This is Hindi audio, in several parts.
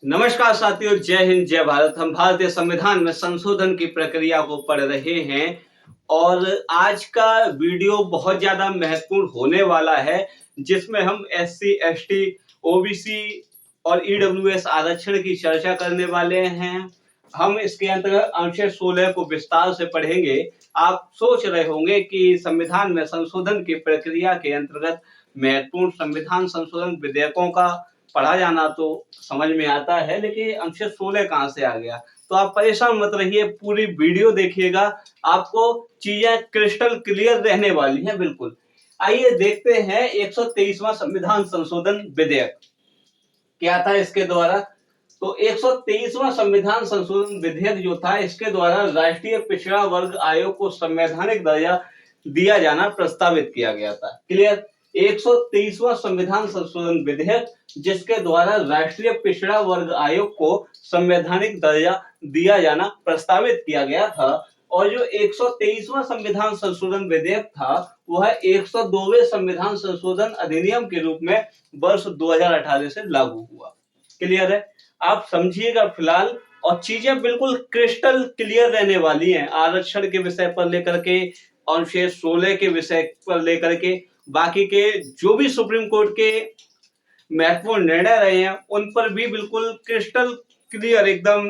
नमस्कार साथियों, जय हिंद जय भारत। हम भारतीय संविधान में संशोधन की प्रक्रिया को पढ़ रहे हैं और आज का वीडियो बहुत ज्यादा महत्वपूर्ण होने वाला है, जिसमें हम एससी, एसटी, ओबीसी और ईडब्ल्यूएस आरक्षण की चर्चा करने वाले हैं। हम इसके अंतर्गत अनुच्छेद 16 को विस्तार से पढ़ेंगे। आप सोच रहे होंगे कि संविधान में संशोधन की प्रक्रिया के अंतर्गत महत्वपूर्ण संविधान संशोधन विधेयकों का पढ़ा जाना तो समझ में आता है, लेकिन अनुच्छेद 16 कहाँ से आ गया। तो आप परेशान मत रहिए, पूरी वीडियो देखिएगा, आपको चीजें क्रिस्टल क्लियर रहने वाली हैं। बिल्कुल, आइए देखते हैं 123वां संविधान संशोधन विधेयक क्या था इसके द्वारा। तो 123वां संविधान संशोधन विधेयक जो था, इसके द्वारा राष्ट्रीय पिछड़ा वर्ग आयोग को संवैधानिक दर्जा दिया जाना प्रस्तावित किया गया था। क्लियर। 123वां संविधान संशोधन विधेयक जिसके द्वारा राष्ट्रीय पिछड़ा वर्ग आयोग को संवैधानिक दर्जा दिया जाना प्रस्तावित किया गया था। और जो 123वां संविधान संशोधन विधेयक था, वह 102वें संविधान संशोधन अधिनियम के रूप में वर्ष 2018 से लागू हुआ। क्लियर है। आप समझिएगा फिलहाल, और चीजें बिल्कुल क्रिस्टल क्लियर रहने वाली हैं। आरक्षण के विषय पर लेकर के, अनुच्छेद 16 के विषय पर लेकर के, बाकी के जो भी सुप्रीम कोर्ट के महत्वपूर्ण निर्णय रहे हैं, उन पर भी बिल्कुल क्रिस्टल क्लियर, एकदम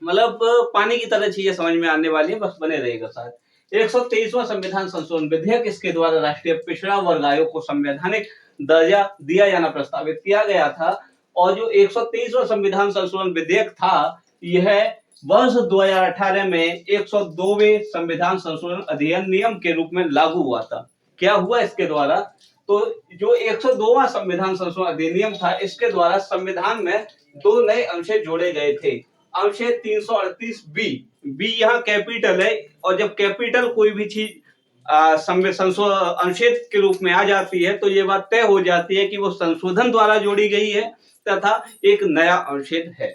मतलब पानी की तरह चीजें समझ में आने वाली है। बस बने रहेगा साथ। 123वां संविधान संशोधन विधेयक, इसके द्वारा राष्ट्रीय पिछड़ा वर्ग आयोग को संवैधानिक दर्जा दिया जाना प्रस्तावित किया गया था। और जो 123वां संविधान संशोधन विधेयक था, यह वर्ष 2018 में 102वें संविधान संशोधन अधिनियम के रूप में लागू हुआ था। क्या हुआ इसके द्वारा? तो जो 102वां संविधान संशोधन अधिनियम था, इसके द्वारा संविधान में दो नए अनुच्छेद जोड़े गए थे। अनुच्छेद 338 बी यहाँ कैपिटल है, और जब कैपिटल कोई भी चीज अनुच्छेद के रूप में आ जाती है, तो ये बात तय हो जाती है कि वो संशोधन द्वारा जोड़ी गई है तथा एक नया अनुच्छेद है।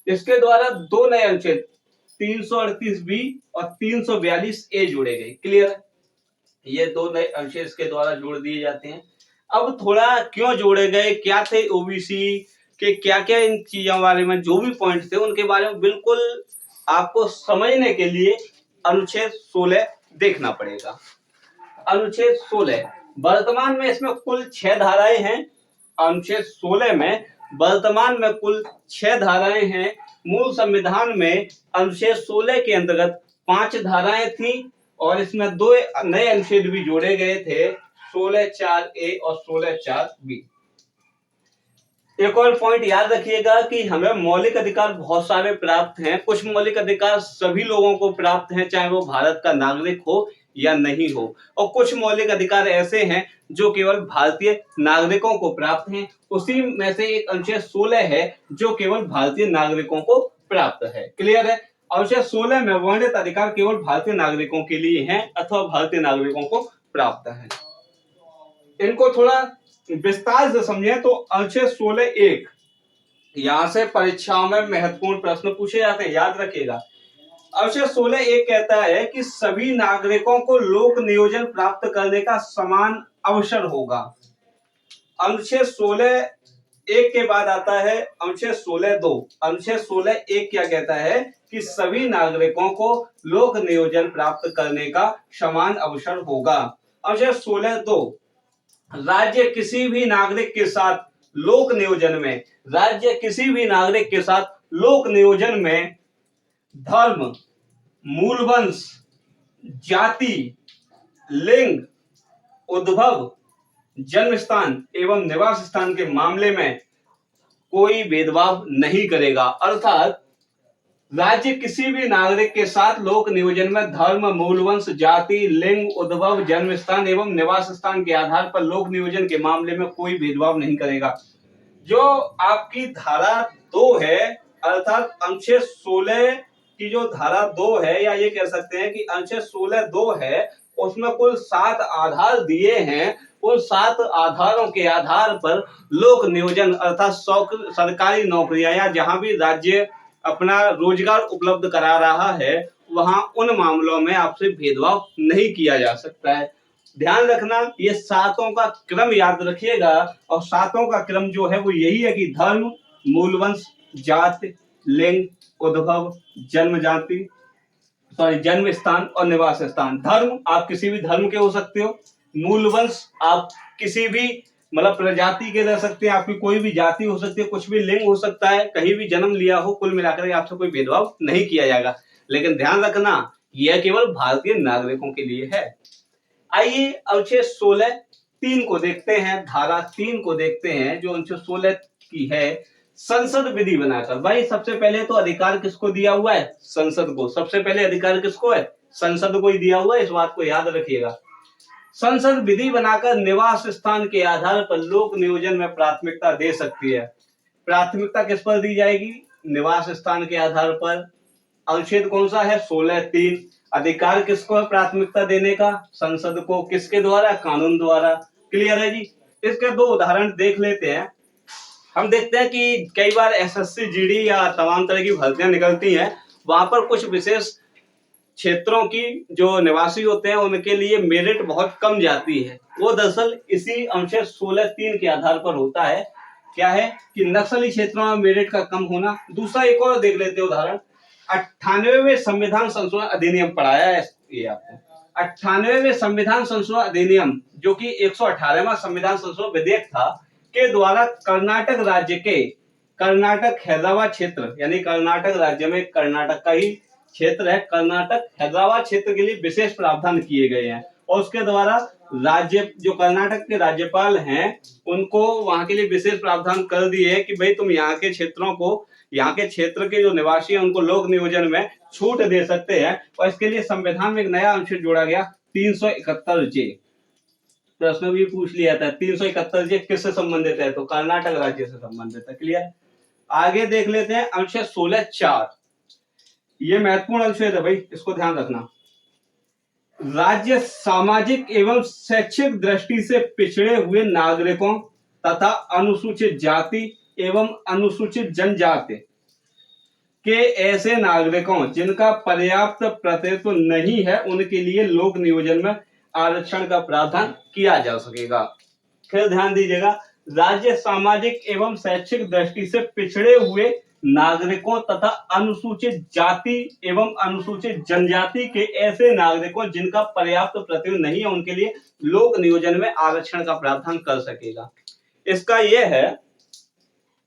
इसके द्वारा दो नए अनुच्छेद 338 बी और 342 ए जोड़े गए। क्लियर है। ये दो नए अनुच्छेद इसके द्वारा जोड़ दिए जाते हैं। अब थोड़ा क्यों जोड़े गए, क्या थे ओबीसी के, क्या क्या इन चीजों के बारे में जो भी पॉइंट थे, उनके बारे में बिल्कुल आपको समझने के लिए अनुच्छेद 16 देखना पड़ेगा। अनुच्छेद 16 वर्तमान में इसमें कुल 6 धाराएं हैं। अनुच्छेद 16 में वर्तमान में कुल 6 धाराएं हैं। मूल संविधान में अनुच्छेद 16 के अंतर्गत 5 धाराएं थी, और इसमें दो नए अनुच्छेद भी जोड़े गए थे, 16(4)A और 16(4)B। एक और पॉइंट याद रखिएगा कि हमें मौलिक अधिकार बहुत सारे प्राप्त हैं। कुछ मौलिक अधिकार सभी लोगों को प्राप्त हैं, चाहे वो भारत का नागरिक हो या नहीं हो, और कुछ मौलिक अधिकार ऐसे हैं जो केवल भारतीय नागरिकों को प्राप्त हैं। उसी में से एक अनुच्छेद 16 है जो केवल भारतीय नागरिकों को प्राप्त है। क्लियर है। अनुच्छेद 16 में वर्णित अधिकार केवल भारतीय नागरिकों के लिए हैं अथवा भारतीय नागरिकों को प्राप्त है। इनको थोड़ा विस्तार से समझें तो अनुच्छेद 16(1) यहां से परीक्षाओं में महत्वपूर्ण प्रश्न पूछे जाते हैं, याद रखिएगा। अनुच्छेद 16(1) कहता है कि सभी नागरिकों को लोक नियोजन प्राप्त करने का समान अवसर होगा। अनुच्छेद 16(1) के बाद आता है अनुच्छेद 16(2). अनुच्छेद 16(1) क्या कहता है कि सभी नागरिकों को लोक नियोजन प्राप्त करने का समान अवसर होगा। अनुच्छेद 16(2) राज्य किसी भी नागरिक के साथ लोक नियोजन में, राज्य किसी भी नागरिक के साथ लोक नियोजन में धर्म, मूल वंश, जाति, लिंग, उद्भव, जन्म स्थान एवं निवास स्थान के मामले में कोई भेदभाव नहीं करेगा। अर्थात राज्य किसी भी नागरिक के साथ लोक नियोजन में धर्म, मूलवंश, जाति, लिंग, उद्भव, जन्म स्थान एवं निवास स्थान के आधार पर लोक नियोजन के मामले में कोई भेदभाव नहीं करेगा। जो आपकी धारा 2 है, अर्थात अनुच्छेद 16 की जो धारा 2 है, या ये कह सकते हैं कि अनुच्छेद 16(2) है, उसमें कुल 7 आधार दिए हैं। उन 7 आधारों के आधार पर लोक नियोजन अर्थात सरकारी नौकरियां, या जहां भी राज्य अपना रोजगार उपलब्ध करा रहा है, वहां उन मामलों में आपसे भेदभाव नहीं किया जा सकता है। ध्यान रखना, ये 7 का क्रम याद रखिएगा, और 7 का क्रम जो है वो यही है कि धर्म, मूलवंश, जाति, लिंग, उद्भव, जन्म स्थान और निवास स्थान। धर्म आप किसी भी धर्म के हो सकते हो। मूलवंश आप किसी भी मतलब प्रजाति के रह सकते हैं, आपकी कोई भी जाति हो सकती है, कुछ भी लिंग हो सकता है, कहीं भी जन्म लिया हो, कुल मिलाकर आपसे कोई भेदभाव नहीं किया जाएगा। लेकिन ध्यान रखना यह केवल भारतीय नागरिकों के लिए है। आइए अनुच्छेद 16(3) को देखते हैं, धारा 3 को देखते हैं जो अनुच्छेद 16 की है। संसद विधि बनाकर, भाई सबसे पहले तो अधिकार किसको दिया हुआ है? संसद को। सबसे पहले अधिकार किसको है? संसद को ही दिया हुआ है, इस बात को याद रखिएगा। संसद विधि बनाकर निवास स्थान के आधार पर लोक नियोजन में प्राथमिकता दे सकती है। प्राथमिकता किस पर दी जाएगी? निवास स्थान के आधार पर। अनुच्छेद कौन सा है? 16(3). अधिकार किसको है प्राथमिकता देने का? संसद को। किसके द्वारा? कानून द्वारा। क्लियर है जी। इसके दो उदाहरण देख लेते हैं। हम देखते हैं कि कई बार एसएससी, जीडी या तमाम तरह की भर्तियां निकलती हैं, वहां पर कुछ विशेष क्षेत्रों की जो निवासी होते हैं उनके लिए मेरिट बहुत कम जाती है। वो दरअसल इसी अनुच्छेद 16(3) के आधार पर होता है। क्या है कि नक्सली क्षेत्रों में मेरिट का कम होना। दूसरा एक और देख लेते हैं उदाहरण। 98वें संविधान संशोधन अधिनियम पढ़ाया है ये आपको। 98वें संविधान संशोधन अधिनियम जो कि 118वां संविधान संशोधन विधेयक था के द्वारा कर्नाटक राज्य के कर्नाटक हैदराबाद क्षेत्र, यानी कर्नाटक राज्य में कर्नाटक का ही क्षेत्र है, कर्नाटक हैदराबाद क्षेत्र के लिए विशेष प्रावधान किए गए हैं। और उसके द्वारा राज्य जो कर्नाटक के राज्यपाल हैं उनको वहां के लिए विशेष प्रावधान कर दिए हैं कि भाई तुम यहाँ के क्षेत्रों को, यहाँ के क्षेत्र के जो निवासी हैं उनको लोक नियोजन में छूट दे सकते हैं। और इसके लिए संविधान में एक नया अनुच्छेद जोड़ा गया 371J। प्रश्न भी पूछ लिया था 371J किससे संबंधित है? तो कर्नाटक राज्य से संबंधित है। क्लियर। आगे देख लेते हैं अनुच्छेद 16(4). ये महत्वपूर्ण अनुच्छेद है भाई, इसको ध्यान रखना। राज्य सामाजिक एवं शैक्षिक दृष्टि से पिछड़े हुए नागरिकों तथा अनुसूचित जाति एवं अनुसूचित जनजाति के ऐसे नागरिकों जिनका पर्याप्त प्रतिनिधित्व नहीं है उनके लिए लोक नियोजन में आरक्षण का प्रावधान किया जा सकेगा। फिर ध्यान दीजिएगा, राज्य सामाजिक एवं शैक्षिक दृष्टि से पिछड़े हुए नागरिकों तथा अनुसूचित जाति एवं अनुसूचित जनजाति के ऐसे नागरिकों जिनका पर्याप्त प्रतिनिधित्व नहीं है उनके लिए लोक नियोजन में आरक्षण का प्रावधान कर सकेगा। इसका यह है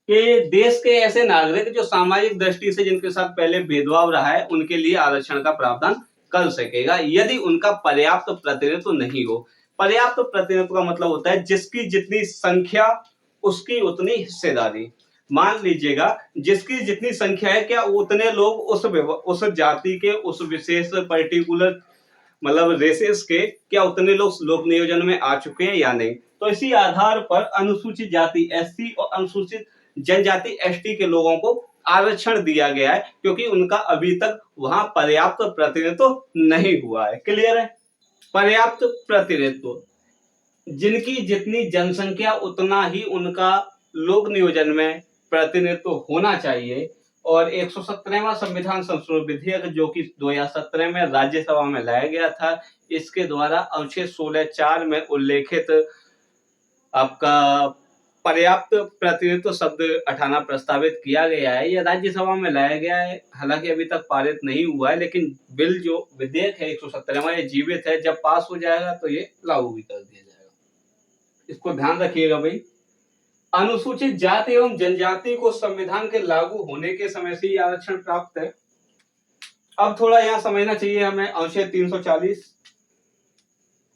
कि देश के ऐसे नागरिक जो सामाजिक दृष्टि से जिनके साथ पहले भेदभाव रहा है उनके लिए आरक्षण का प्रावधान कर सकेगा यदि उनका पर्याप्त प्रतिनिधित्व नहीं हो। पर्याप्त प्रतिनिधित्व का मतलब होता है जिसकी जितनी संख्या उसकी उतनी हिस्सेदारी। मान लीजिएगा जिसकी जितनी संख्या है, क्या उतने लोग उस जाति के, उस विशेष पर्टिकुलर मतलब रेसेस के, क्या उतने लोग लोक नियोजन में आ चुके हैं या नहीं। तो इसी आधार पर अनुसूचित जाति एससी और अनुसूचित जनजाति एसटी के लोगों को आरक्षण दिया गया है क्योंकि उनका अभी तक वहां पर्याप्त प्रतिनिधित्व नहीं हुआ है। क्लियर है। पर्याप्त प्रतिनिधित्व, जिनकी जितनी जनसंख्या उतना ही उनका लोक नियोजन में प्रतिनिधित्व होना चाहिए। और 117वां संविधान संशोधन विधेयक जो कि 2017 में राज्यसभा में लाया गया था, इसके द्वारा अनुच्छेद 16(4) में उल्लेखित आपका पर्याप्त प्रतिनिधित्व शब्द हटाना प्रस्तावित किया गया है। यह राज्यसभा में लाया गया है, हालांकि अभी तक पारित नहीं हुआ है, लेकिन बिल जो विधेयक है 117वां ये जीवित है। जब पास हो जाएगा तो ये लागू भी कर दिया जाएगा। इसको ध्यान रखिएगा भाई। अनुसूचित जाति एवं जनजाति को संविधान के लागू होने के समय से ही आरक्षण प्राप्त है। अब थोड़ा यहाँ समझना चाहिए हमें अनुच्छेद 340।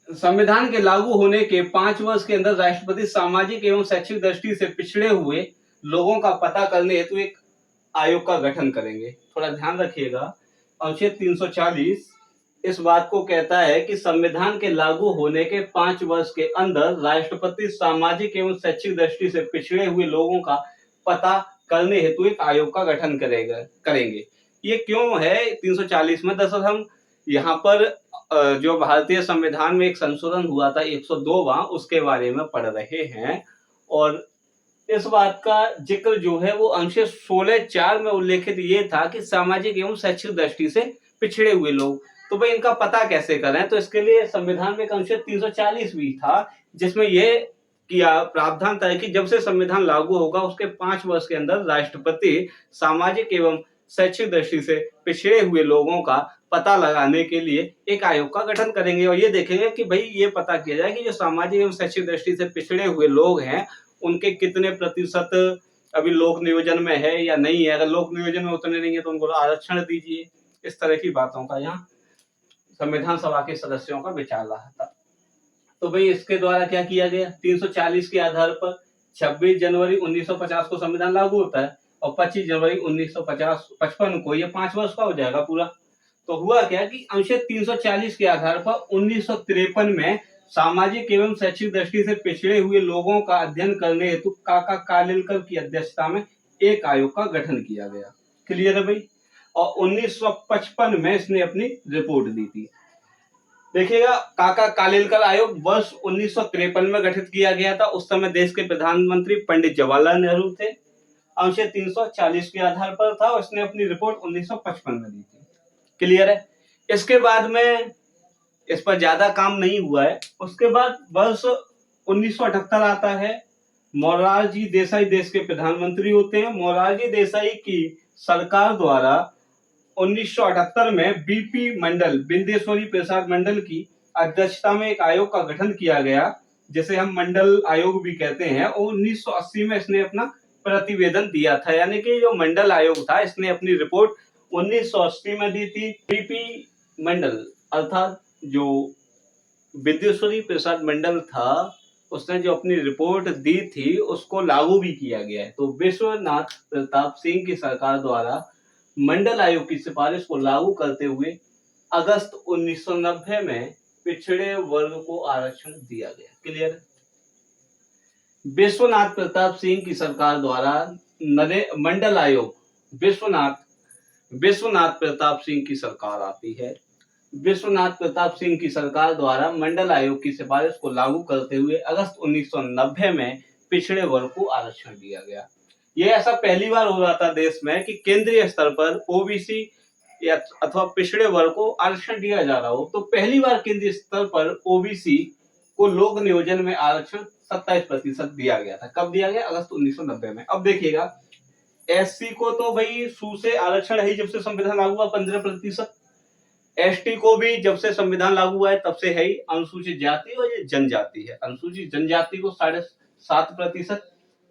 संविधान के लागू होने के 5 वर्ष के अंदर राष्ट्रपति सामाजिक एवं शैक्षिक दृष्टि से पिछड़े हुए लोगों का पता करने हेतु एक आयोग का गठन करेंगे। थोड़ा ध्यान रखिएगा, अनुच्छेद 340 इस बात को कहता है कि संविधान के लागू होने के 5 वर्ष के अंदर राष्ट्रपति सामाजिक एवं शैक्षिक दृष्टि से पिछड़े हुए लोगों का पता करने हेतु एक आयोग का गठन करेंगे। ये क्यों है 340 में? दरअसल हम यहाँ पर जो भारतीय संविधान में एक संशोधन हुआ था 102वां, उसके बारे में पढ़ रहे हैं। और इस बात का जिक्र जो है वो अनुच्छेद 16(4) में उल्लेखित ये था कि सामाजिक एवं शैक्षिक दृष्टि से पिछड़े हुए लोग, तो भाई इनका पता कैसे करें? तो इसके लिए संविधान में अनुच्छेद 340 भी था जिसमें ये किया प्रावधान था कि जब से संविधान लागू होगा उसके 5 वर्ष के अंदर राष्ट्रपति सामाजिक एवं शैक्षिक दृष्टि से पिछड़े हुए लोगों का पता लगाने के लिए एक आयोग का गठन करेंगे और ये देखेंगे कि भाई ये पता किया जाए कि जो सामाजिक एवं शैक्षिक दृष्टि से पिछड़े हुए लोग हैं उनके कितने प्रतिशत अभी लोक नियोजन में है या नहीं है। अगर लोक नियोजन में उतने नहीं है तो उनको आरक्षण दीजिए। इस तरह की बातों का यहाँ संविधान सभा के सदस्यों का विचार रहा था। तो भाई इसके द्वारा क्या किया गया, 340 के आधार पर 26 जनवरी 1950 को संविधान लागू होता है और 25 जनवरी 1955 को ये 5 वर्ष का हो जाएगा पूरा। तो हुआ क्या कि अनुच्छेद 340 के आधार पर 1953 में सामाजिक एवं शैक्षिक दृष्टि से पिछड़े हुए लोगों का अध्ययन करने हेतु काका कालेलकर की अध्यक्षता में एक आयोग का गठन किया गया। क्लियर है भाई। और 1955 में इसने अपनी रिपोर्ट दी थी। देखिएगा, काका कालेलकर आयोग वर्ष 1953 में गठित किया गया था। उस समय देश के प्रधानमंत्री पंडित जवाहरलाल नेहरू थे। अनुच्छेद 340 के आधार पर था। उसने अपनी रिपोर्ट 1955 में दी थी। क्लियर है। इसके बाद में इस पर ज्यादा काम नहीं हुआ है। उसके बाद वर्ष 1978 आता है। मोरारजी देसाई देश के प्रधानमंत्री होते हैं। मोरारजी देसाई की सरकार द्वारा 1978 में बीपी मंडल, बिंदेश्वरी प्रसाद मंडल की अध्यक्षता में एक आयोग का गठन किया गया जिसे हम मंडल आयोग भी कहते हैं। और 1980 में इसने अपना प्रतिवेदन दिया था। यानी कि जो मंडल आयोग था इसने अपनी रिपोर्ट 1980 में दी थी। बीपी मंडल अर्थात जो बिंदेश्वरी प्रसाद मंडल था उसने जो अपनी रिपोर्ट दी थी उसको लागू भी किया गया है। तो विश्वनाथ प्रताप सिंह की सरकार द्वारा मंडल आयोग की सिफारिश को लागू करते हुए अगस्त 1990 में पिछड़े वर्ग को आरक्षण दिया गया। क्लियर। विश्वनाथ प्रताप सिंह की सरकार द्वारा मंडल आयोग विश्वनाथ प्रताप सिंह की सरकार आती है। विश्वनाथ प्रताप सिंह की सरकार द्वारा मंडल आयोग की सिफारिश को लागू करते हुए अगस्त 1990 में पिछड़े वर्ग को आरक्षण दिया गया। यह ऐसा पहली बार हो रहा था देश में कि केंद्रीय स्तर पर ओबीसी या अथवा पिछड़े वर्ग को आरक्षण दिया जा रहा हो। तो पहली बार केंद्रीय स्तर पर ओबीसी को लोक नियोजन में आरक्षण 27% दिया गया था। कब दिया गया? अगस्त 1990 में। अब देखिएगा, एससी को तो भाई शू से आरक्षण है जब से संविधान लागू हुआ 15%। एसटी को भी जब से संविधान लागू हुआ है तब से है ही। अनुसूचित जाति और ये जनजाति है। अनुसूचित जनजाति को 7.5%।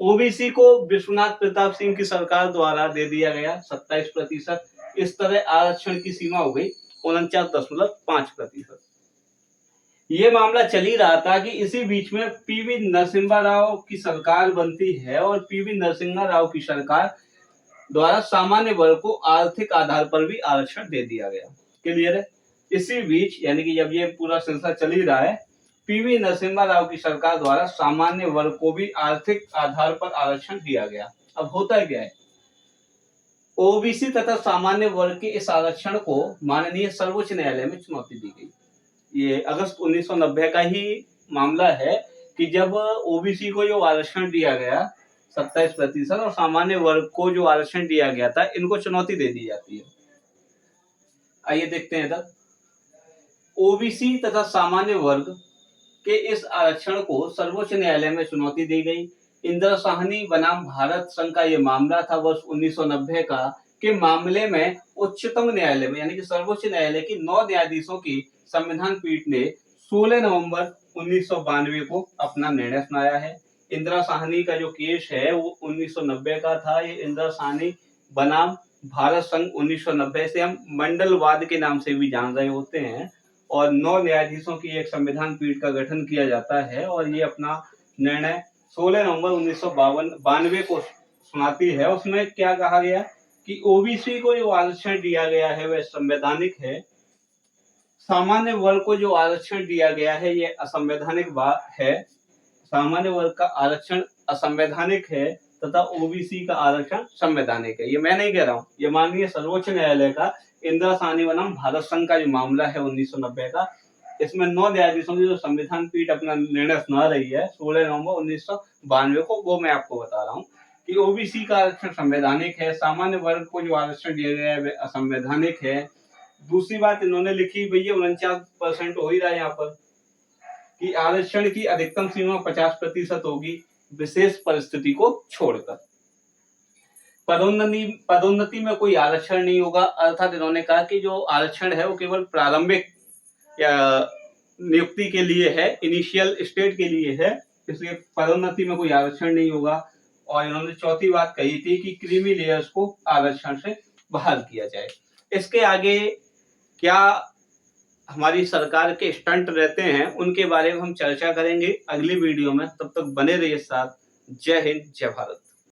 ओबीसी को विश्वनाथ प्रताप सिंह की सरकार द्वारा दे दिया गया 27%। इस तरह आरक्षण की सीमा हो गई 49.5%। ये मामला चल ही रहा था कि इसी बीच में पीवी नरसिम्हा राव की सरकार बनती है और पीवी नरसिम्हा राव की सरकार द्वारा सामान्य वर्ग को आर्थिक आधार पर भी आरक्षण दे दिया गया। क्लियर है। इसी बीच यानी कि जब ये पूरा सिलसिला चल ही रहा है, पीवी नरसिम्हा राव की सरकार द्वारा सामान्य वर्ग को भी आर्थिक आधार पर आरक्षण दिया गया। अब होता क्या है, ओबीसी तथा सामान्य वर्ग के इस आरक्षण को माननीय सर्वोच्च न्यायालय में चुनौती दी गई। ये अगस्त 1990 का ही मामला है कि जब ओबीसी को जो आरक्षण दिया गया 27% और सामान्य वर्ग को जो आरक्षण दिया गया था इनको चुनौती दे दी जाती है। आइए देखते हैं इधर। ओबीसी तथा सामान्य वर्ग के इस आरक्षण को सर्वोच्च न्यायालय में चुनौती दी गई। इंदिरा साहनी बनाम भारत संघ का यह मामला था वर्ष 1990 का। के मामले में उच्चतम न्यायालय में यानी कि सर्वोच्च न्यायालय की 9 न्यायाधीशों की संविधान पीठ ने 16 नवंबर 1992 को अपना निर्णय सुनाया है। इंदिरा साहनी का जो केस है वो 1990 का था। ये इंदिरा साहनी बनाम भारत संघ 1990 से हम मंडलवाद के नाम से भी जान रहे होते हैं। और 9 न्यायाधीशों की एक संविधान पीठ का गठन किया जाता है और ये अपना निर्णय 16 नवंबर 1992 को सुनाती है। उसमें क्या कहा गया कि ओबीसी को जो आरक्षण दिया गया है वह संवैधानिक है। सामान्य वर्ग को जो आरक्षण दिया गया है ये असंवैधानिक है। सामान्य वर्ग का आरक्षण असंवैधानिक है तथा ओबीसी का आरक्षण संवैधानिक है। ये मैं नहीं कह रहा हूँ, ये माननीय सर्वोच्च न्यायालय का इंदिरा साहनी बनाम भारत संघ का जो मामला है 1990 का, इसमें 9 न्यायाधीशों की जो संविधान पीठ अपना निर्णय सुना रही है 16 नवंबर 1992 को, वो मैं आपको बता रहा हूँ कि ओबीसी का आरक्षण संवैधानिक है, सामान्य वर्ग को जो आरक्षण दिया गया है वह असंवैधानिक है। दूसरी बात इन्होंने लिखी भैया 49% हो ही रहा है यहाँ पर। कि आरक्षण की अधिकतम सीमा 50% होगी विशेष परिस्थिति को छोड़कर। पदोन्नति में कोई आरक्षण नहीं होगा, अर्थात इन्होंने कहा कि जो आरक्षण है वो केवल प्रारंभिक या नियुक्ति के लिए है, इनिशियल स्टेट के लिए है, इसलिए पदोन्नति में कोई आरक्षण नहीं होगा। और इन्होंने चौथी बात कही थी कि क्रीमी लेयर्स को आरक्षण से बहाल किया जाए। इसके आगे क्या हमारी सरकार के स्टंट रहते हैं उनके बारे में हम चर्चा करेंगे अगली वीडियो में। तब तक बने रहिए साथ। जय हिंद, जय भारत।